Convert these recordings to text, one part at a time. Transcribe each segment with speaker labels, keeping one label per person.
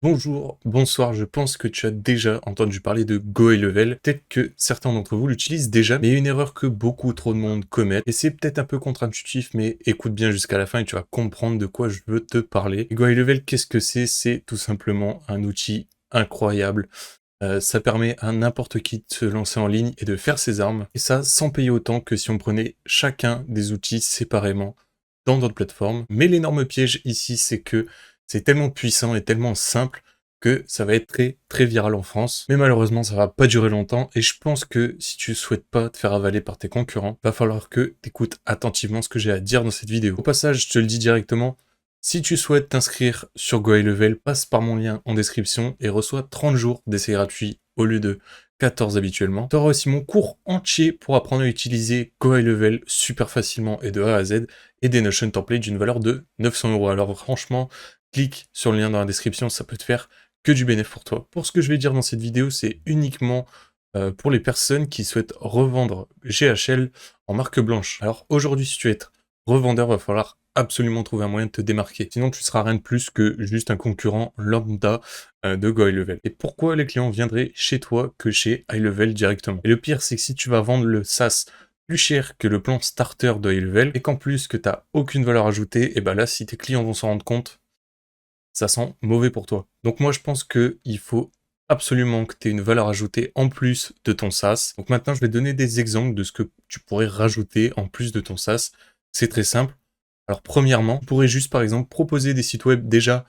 Speaker 1: Bonjour, bonsoir, je pense que tu as déjà entendu parler de GoHighLevel. Peut-être que certains d'entre vous l'utilisent déjà, mais il y a une erreur que beaucoup trop de monde commet. Et c'est peut-être un peu contre-intuitif, mais écoute bien jusqu'à la fin et tu vas comprendre de quoi je veux te parler. GoHighLevel, qu'est-ce que c'est? C'est tout simplement un outil incroyable. Ça permet à n'importe qui de se lancer en ligne et de faire ses armes. Et ça, sans payer autant que si on prenait chacun des outils séparément dans d'autres plateformes. Mais l'énorme piège ici, c'est que c'est tellement puissant et tellement simple que ça va être très très viral en France. Mais malheureusement, ça va pas durer longtemps. Et je pense que si tu souhaites pas te faire avaler par tes concurrents, va falloir que tu écoutes attentivement ce que j'ai à dire dans cette vidéo. Au passage, je te le dis directement, si tu souhaites t'inscrire sur GoHighLevel, passe par mon lien en description et reçois 30 jours d'essai gratuit au lieu de 14 habituellement. Tu auras aussi mon cours entier pour apprendre à utiliser GoHighLevel super facilement et de A à Z et des Notion templates d'une valeur de 900 €. Alors franchement, clique sur le lien dans la description, ça peut te faire que du bénéfice pour toi. Pour ce que je vais dire dans cette vidéo, c'est uniquement pour les personnes qui souhaitent revendre GHL en marque blanche. Alors aujourd'hui, si tu veux être revendeur, va falloir absolument trouver un moyen de te démarquer. Sinon, tu seras rien de plus que juste un concurrent lambda de GoHighLevel. Et pourquoi les clients viendraient chez toi que chez HighLevel directement? Et le pire, c'est que si tu vas vendre le SaaS plus cher que le plan starter de HighLevel, et qu'en plus que tu n'as aucune valeur ajoutée, et ben là, si tes clients vont s'en rendre compte, ça sent mauvais pour toi. Donc moi, je pense qu'il faut absolument que tu aies une valeur ajoutée en plus de ton SaaS. Donc maintenant, je vais donner des exemples de ce que tu pourrais rajouter en plus de ton SaaS. C'est très simple. Alors premièrement, tu pourrais juste par exemple proposer des sites web déjà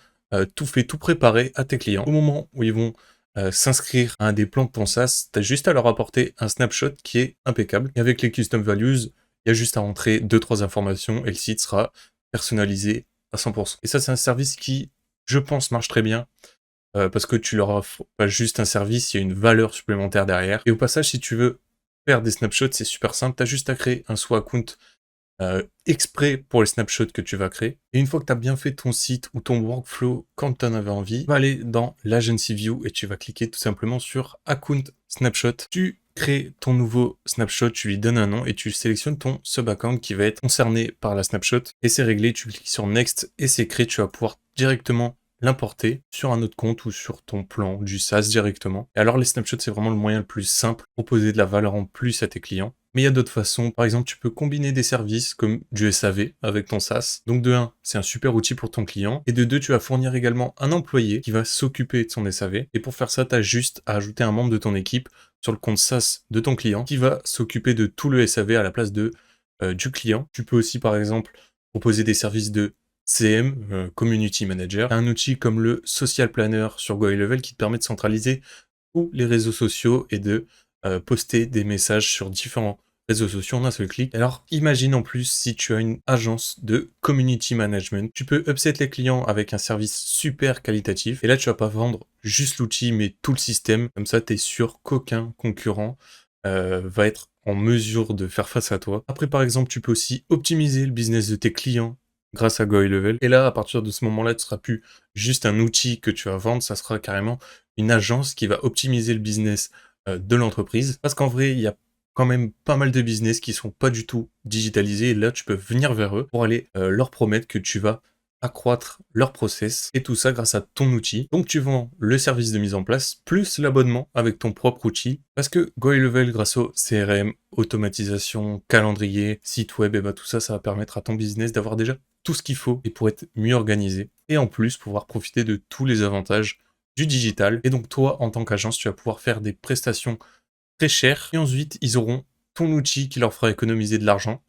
Speaker 1: tout fait, tout préparé à tes clients. Au moment où ils vont s'inscrire à un des plans de ton SaaS, tu as juste à leur apporter un snapshot qui est impeccable. Et avec les custom values, il y a juste à rentrer 2-3 informations et le site sera personnalisé à 100%. Et ça, c'est un service qui, je pense, marche très bien. Parce que tu leur offres pas juste un service, il y a une valeur supplémentaire derrière. Et au passage, si tu veux faire des snapshots, c'est super simple. Tu as juste à créer un sous account exprès pour les snapshots que tu vas créer. Et une fois que tu as bien fait ton site ou ton workflow quand tu en avais envie, tu vas aller dans l'Agency View et tu vas cliquer tout simplement sur Account Snapshot. Tu crées ton nouveau snapshot, tu lui donnes un nom et tu sélectionnes ton sub-account qui va être concerné par la snapshot. Et c'est réglé, tu cliques sur Next et c'est créé, tu vas pouvoir directement l'importer sur un autre compte ou sur ton plan du SaaS directement. Et alors les snapshots, c'est vraiment le moyen le plus simple pour proposer de la valeur en plus à tes clients. Mais il y a d'autres façons. Par exemple, tu peux combiner des services comme du SAV avec ton SaaS. Donc de 1, c'est un super outil pour ton client. Et de 2, tu vas fournir également un employé qui va s'occuper de son SAV. Et pour faire ça, tu as juste à ajouter un membre de ton équipe sur le compte SaaS de ton client qui va s'occuper de tout le SAV à la place du client. Tu peux aussi, par exemple, proposer des services de CM, Community Manager, un outil comme le Social Planner sur GoHighLevel qui te permet de centraliser tous les réseaux sociaux et de poster des messages sur différents réseaux sociaux en un seul clic. Alors imagine en plus si tu as une agence de community management, tu peux upset les clients avec un service super qualitatif et là tu vas pas vendre juste l'outil mais tout le système, comme ça tu es sûr qu'aucun concurrent va être en mesure de faire face à toi. Après par exemple tu peux aussi optimiser le business de tes clients grâce à GoHighLevel. Et là, à partir de ce moment-là, tu ne seras plus juste un outil que tu vas vendre, ça sera carrément une agence qui va optimiser le business de l'entreprise. Parce qu'en vrai, il y a quand même pas mal de business qui sont pas du tout digitalisés. Et là, tu peux venir vers eux pour aller leur promettre que tu vas accroître leur process et tout ça grâce à ton outil. Donc tu vends le service de mise en place plus l'abonnement avec ton propre outil parce que GoHighLevel grâce au CRM, automatisation, calendrier, site web, et bah tout ça, ça va permettre à ton business d'avoir déjà tout ce qu'il faut et pour être mieux organisé et en plus pouvoir profiter de tous les avantages du digital. Et donc toi, en tant qu'agence, tu vas pouvoir faire des prestations très chères et ensuite ils auront ton outil qui leur fera économiser de l'argent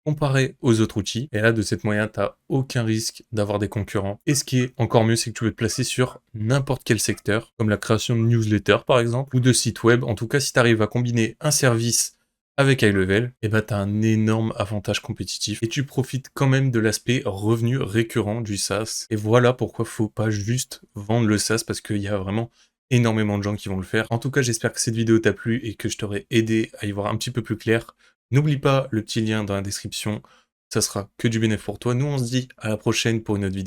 Speaker 1: comparé aux autres outils. Et là, de cette moyen, tu n'as aucun risque d'avoir des concurrents. Et ce qui est encore mieux, c'est que tu peux te placer sur n'importe quel secteur, comme la création de newsletters par exemple, ou de sites web. En tout cas, si tu arrives à combiner un service avec HighLevel, et bah, tu as un énorme avantage compétitif et tu profites quand même de l'aspect revenu récurrent du SaaS. Et voilà pourquoi faut pas juste vendre le SaaS parce qu'il y a vraiment énormément de gens qui vont le faire. En tout cas, j'espère que cette vidéo t'a plu et que je t'aurai aidé à y voir un petit peu plus clair. N'oublie pas le petit lien dans la description, ça sera que du bénéfice pour toi. Nous, on se dit à la prochaine pour une autre vidéo.